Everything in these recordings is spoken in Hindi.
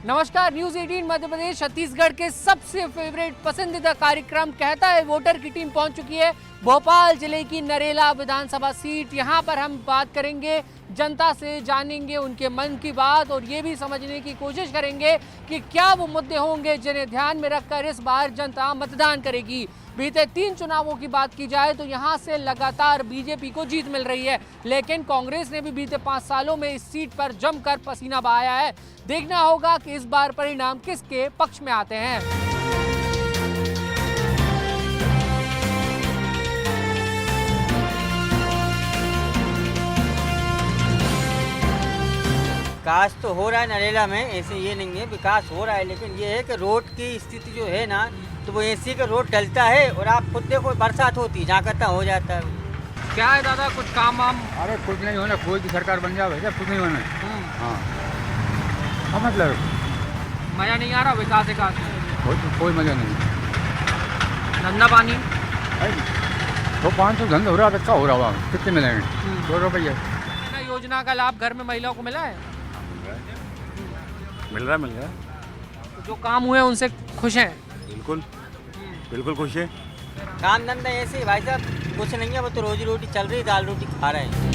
नमस्कार, न्यूज 18 मध्य प्रदेश छत्तीसगढ़ के सबसे फेवरेट पसंदीदा कार्यक्रम कहता है वोटर की टीम पहुंच चुकी है भोपाल जिले की नरेला विधानसभा सीट। यहां पर हम बात करेंगे जनता से, जानेंगे उनके मन की बात और ये भी समझने की कोशिश करेंगे कि क्या वो मुद्दे होंगे जिन्हें ध्यान में रखकर इस बार जनता मतदान करेगी। बीते 3 चुनावों की बात की जाए तो यहां से लगातार बीजेपी को जीत मिल रही है, लेकिन कांग्रेस ने भी बीते 5 सालों में इस सीट पर जमकर पसीना बहाया है। देखना होगा कि इस बार परिणाम किसके पक्ष में आते हैं। विकास तो हो रहा है नरेला में, ऐसे ये नहीं है, विकास हो रहा है, लेकिन ये है कि रोड की स्थिति जो है ना, तो वो ऐसी का रोड डलता है और आप खुद देखो बरसात होती है जहाँ करता हो जाता है। क्या है दादा, कुछ काम वाम? अरे कुछ नहीं होना, कोई भी सरकार बन जाए भैया, कुछ नहीं होना। हाँ मतलब मजा नहीं आ रहा विकास कोई मजा नहीं। धंधा पानी तो 500 धंधा हो रहा है, अच्छा हो रहा है, कितने मिलेंगे? 2 रुपये। योजना का लाभ घर में महिलाओं को मिला है? मिल रहा है। तो जो काम हुए उनसे खुश हैं? बिल्कुल खुश है। काम धंधा ऐसे ही भाई साहब, कुछ नहीं है, वो तो रोजी रोटी चल रही, दाल रोटी खा रहे हैं।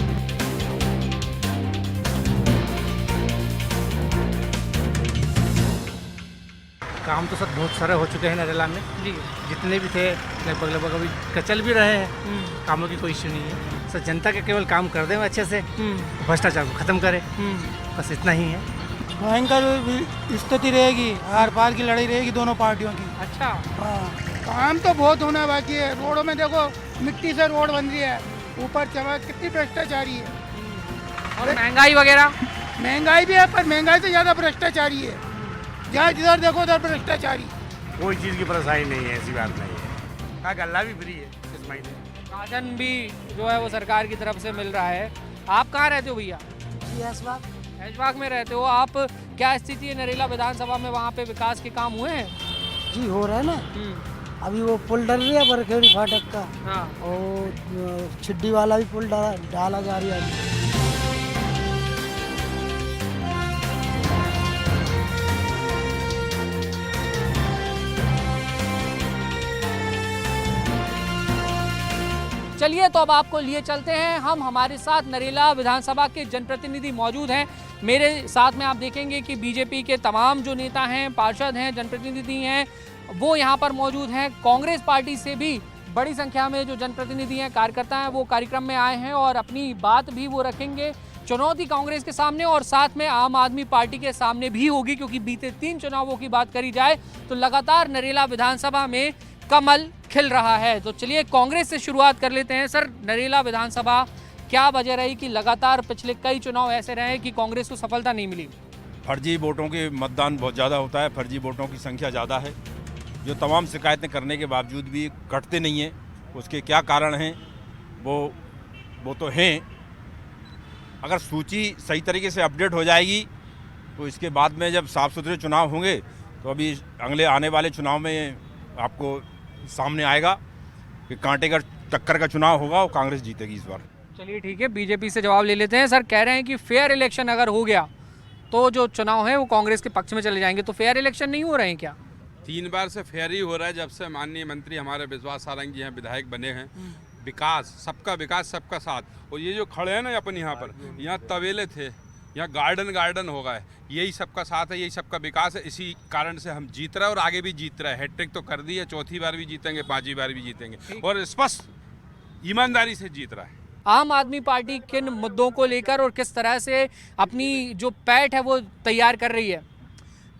काम तो सब बहुत सारे हो चुके हैं नरेला में जी, जितने भी थे लगभग अभी चल भी रहे हैं। कामों की कोई इश्यू नहीं है, सर जनता के केवल काम कर दें अच्छे से, भ्रष्टाचार को खत्म करें, बस इतना ही है। भयंकर स्थिति रहेगी, आर पार की लड़ाई रहेगी दोनों पार्टियों की। अच्छा, काम तो बहुत होना बाकी है। रोडों में देखो मिट्टी से रोड बन रही है, ऊपर चमक कितनी भ्रष्टाचारी है। और महंगाई वगैरह? महंगाई भी है, पर महंगाई से ज़्यादा भ्रष्टाचारी है। जहाँ जिधर देखो उधर भ्रष्टाचारी। कोई चीज़ की परेशानी नहीं है, ऐसी बात नहीं है। का गल्ला भी फ्री है इस महीने, राशन भी जो है वो सरकार की तरफ से मिल रहा है। आप कहाँ रहते हो भैया? ऐशबाग में रहते हो आप। क्या स्थिति है नरेला विधानसभा में, वहाँ पे विकास के काम हुए हैं? जी हो रहा है ना। अभी वो पुल डल रही है बरखेड़ी फाटक का। हाँ। और छिड्डी वाला भी पुल डाला जा रहा है। चलिए तो अब आपको लिए चलते हैं हम। हमारे साथ नरेला विधानसभा के जनप्रतिनिधि मौजूद हैं। मेरे साथ में आप देखेंगे कि बीजेपी के तमाम जो नेता हैं, पार्षद हैं, जनप्रतिनिधि हैं, वो यहाँ पर मौजूद हैं। कांग्रेस पार्टी से भी बड़ी संख्या में जो जनप्रतिनिधि हैं, कार्यकर्ता हैं, वो कार्यक्रम में आए हैं और अपनी बात भी वो रखेंगे। चुनौती कांग्रेस के सामने और साथ में आम आदमी पार्टी के सामने भी होगी, क्योंकि बीते 3 चुनावों की बात करी जाए तो लगातार नरेला विधानसभा में कमल खिल रहा है। तो चलिए कांग्रेस से शुरुआत कर लेते हैं। सर, नरेला विधानसभा क्या वजह रही कि लगातार पिछले कई चुनाव ऐसे रहे कि कांग्रेस को सफलता नहीं मिली? फर्जी वोटों के मतदान बहुत ज़्यादा होता है, फर्जी वोटों की संख्या ज़्यादा है, जो तमाम शिकायतें करने के बावजूद भी कटते नहीं हैं। उसके क्या कारण हैं वो तो हैं। अगर सूची सही तरीके से अपडेट हो जाएगी तो इसके बाद में जब साफ़ सुथरे चुनाव होंगे तो अभी अगले आने वाले चुनाव में आपको सामने आएगा कि कांटे का टक्कर का चुनाव होगा और कांग्रेस जीतेगी इस बार। चलिए ठीक है, बीजेपी से जवाब ले लेते हैं। सर, कह रहे हैं कि फेयर इलेक्शन अगर हो गया तो जो चुनाव है वो कांग्रेस के पक्ष में चले जाएंगे, तो फेयर इलेक्शन नहीं हो रहे हैं क्या? 3 बार से फेयर ही हो रहा है जब से माननीय मंत्री हमारे विश्वास सारंग जी हैं विधायक बने हैं। विकास, सबका साथ। और ये जो खड़े हैं ना अपन यहाँ पर, यहाँ तबेले थे, यहाँ गार्डन हो गए, यही सबका साथ है, यही सबका विकास है। इसी कारण से हम जीत रहे हैं और आगे भी जीत रहे हैं। हैट्रिक तो कर दी है, 4थी बार भी जीतेंगे, 5वीं बार भी जीतेंगे और स्पष्ट ईमानदारी से जीत रहा है। आम आदमी पार्टी किन मुद्दों को लेकर और किस तरह से अपनी जो पैठ है वो तैयार कर रही है?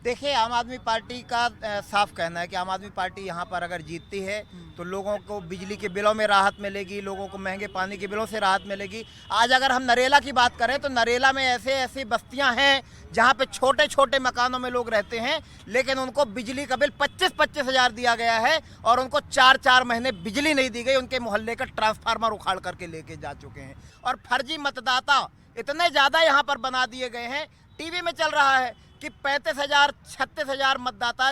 देखिए, आम आदमी पार्टी का साफ कहना है कि आम आदमी पार्टी यहाँ पर अगर जीतती है तो लोगों को बिजली के बिलों में राहत मिलेगी, लोगों को महंगे पानी के बिलों से राहत मिलेगी। आज अगर हम नरेला की बात करें तो नरेला में ऐसी बस्तियाँ हैं जहाँ पे छोटे छोटे मकानों में लोग रहते हैं, लेकिन उनको बिजली का बिल 25-25 हज़ार दिया गया है और उनको 4-4 महीने बिजली नहीं दी गई। उनके मोहल्ले का ट्रांसफार्मर उखाड़ करके लेके जा चुके हैं और फर्जी मतदाता इतने ज़्यादा यहाँ पर बना दिए गए हैं। टीवी में चल रहा है कि 35,000-36,000 मतदाता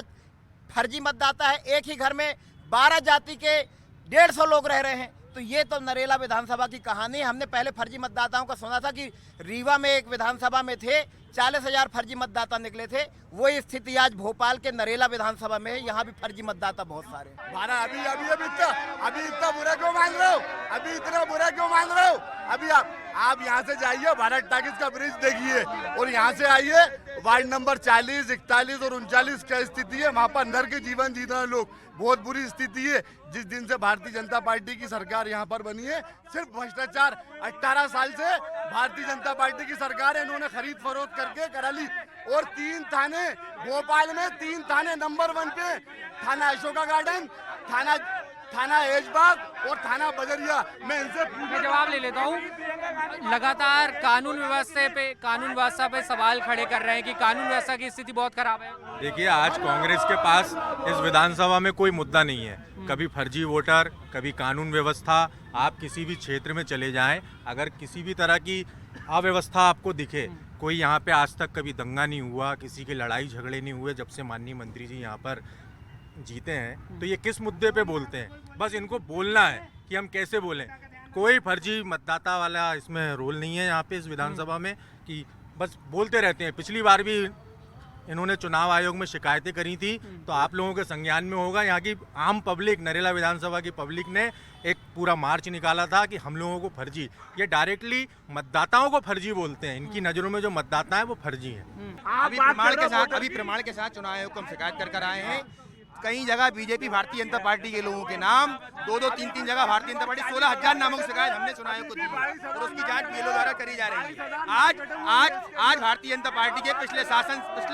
फर्जी मतदाता है। एक ही घर में 12 जाति के 150 लोग रह रहे हैं। तो ये तो नरेला विधानसभा की कहानी है। हमने पहले फर्जी मतदाताओं का सुना था कि रीवा में एक विधानसभा में थे 40,000 फर्जी मतदाता निकले थे। वही स्थिति आज भोपाल के नरेला विधानसभा में है। यहाँ भी फर्जी मतदाता बहुत सारे हैं। हमारा अभी इतना बुरा क्यों मान रहे हो? अभी इतना बुरा क्यों मान रहे हो? अभी आप यहाँ से जाइए, भारत टाकिज का ब्रिज देखिए और यहाँ से आइए, वार्ड नंबर 40, 41 और 39 क्या स्थिति है। वहाँ पर नर के जीवन जी रहे हैं लोग, बहुत बुरी स्थिति है। जिस दिन से भारतीय जनता पार्टी की सरकार यहाँ पर बनी है, सिर्फ भ्रष्टाचार। 18 साल से भारतीय जनता पार्टी की सरकार है, इन्होंने खरीद फरोख्त करके करा ली। और 3 थाने भोपाल में, 3 थाने नंबर 1 पे, थाना अशोका गार्डन, थाना ऐशबाग और थाना बजरिया। मैं इनसे मैं जवाब ले लेता हूँ। लगातार कानून व्यवस्था पे सवाल खड़े कर रहे हैं कि कानून व्यवस्था की स्थिति बहुत खराब है। देखिए, आज कांग्रेस के पास इस विधानसभा में कोई मुद्दा नहीं है। कभी फर्जी वोटर, कभी कानून व्यवस्था। आप किसी भी क्षेत्र में चले जाएं, अगर किसी भी तरह की अव्यवस्था आपको दिखे, कोई यहाँ पे आज तक कभी दंगा नहीं हुआ, किसी के लड़ाई झगड़े नहीं हुए जब से माननीय मंत्री जी यहाँ पर जीते हैं, तो ये किस मुद्दे पे बोलते हैं? बस इनको बोलना है कि हम कैसे बोलें। कोई फर्जी मतदाता वाला इसमें रोल नहीं है यहाँ पे इस विधानसभा में, कि बस बोलते रहते हैं। पिछली बार भी इन्होंने चुनाव आयोग में शिकायतें करी थी, तो आप लोगों के संज्ञान में होगा। यहाँ की आम पब्लिक, नरेला विधानसभा की पब्लिक ने एक पूरा मार्च निकाला था कि हम लोगों को फर्जी, ये डायरेक्टली मतदाताओं को फर्जी बोलते हैं। इनकी नज़रों में जो मतदाता है वो फर्जी हैं। अभी प्रमाण के साथ चुनाव आयोग को हम शिकायत कर आए हैं। कई जगह बीजेपी भारतीय जनता पार्टी के लोगों के नाम, 2-2, 3-3 जगह भारतीय जनता पार्टी, 16,000 नामों की शिकायत हमने चुनाव आयोग को दी है और उसकी जांच बीएलओ द्वारा करी जा रही है। आज भारतीय जनता पार्टी के पिछले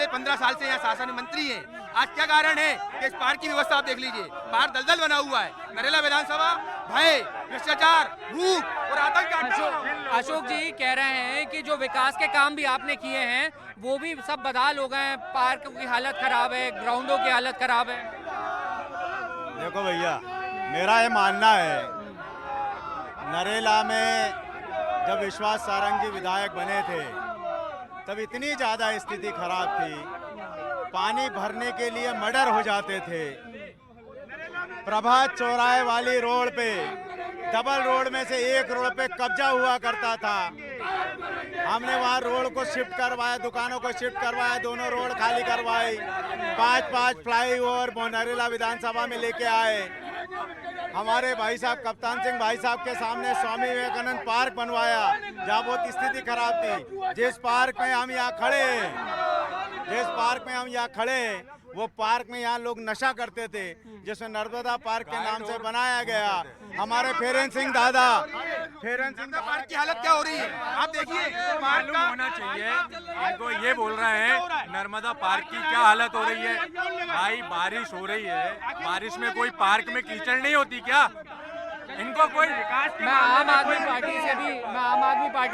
15 साल से यहाँ शासन मंत्री हैं। आज क्या कारण है कि इस पार्क की व्यवस्था आप देख लीजिए, पार्क दलदल बना हुआ है। नरेला विधानसभा भय, भ्रष्टाचार, भूख और आतंक। अशोक जी कह रहे हैं कि जो विकास के काम भी आपने किए हैं वो भी सब बदहाल हो गए हैं। पार्क की हालत खराब है, ग्राउंडों की हालत खराब है। देखो भैया, मेरा ये मानना है, नरेला में जब विश्वास सारंग जी विधायक बने थे तब इतनी ज़्यादा स्थिति खराब थी, पानी भरने के लिए मर्डर हो जाते थे। प्रभात चौराहे वाली रोड पे, डबल रोड में से एक रोड पे कब्जा हुआ करता था। हमने वहाँ रोड को शिफ्ट करवाया, दुकानों को शिफ्ट करवाया, दोनों रोड खाली करवाई, 5-5 फ्लाईओवर नरेला विधानसभा में लेके आए। हमारे भाई साहब कप्तान सिंह भाई साहब के सामने स्वामी विवेकानंद पार्क बनवाया, जहाँ बहुत स्थिति खराब थी। जिस पार्क में हम यहाँ खड़े हैं, वो पार्क में यहाँ लोग नशा करते थे, जिसमें नर्मदा पार्क के नाम से बनाया गया। हमारे फेरेन सिंह दादा पार्क की हालत क्या हो रही है आप देखिए। मालूम होना चाहिए इनको। ये बोल रहे हैं नर्मदा पार्क की क्या हालत हो रही है। भाई बारिश हो रही है, बारिश में कोई पार्क में कीचड़ नहीं होती क्या? इनको कोई विकास। मैं आम आदमी पार्टी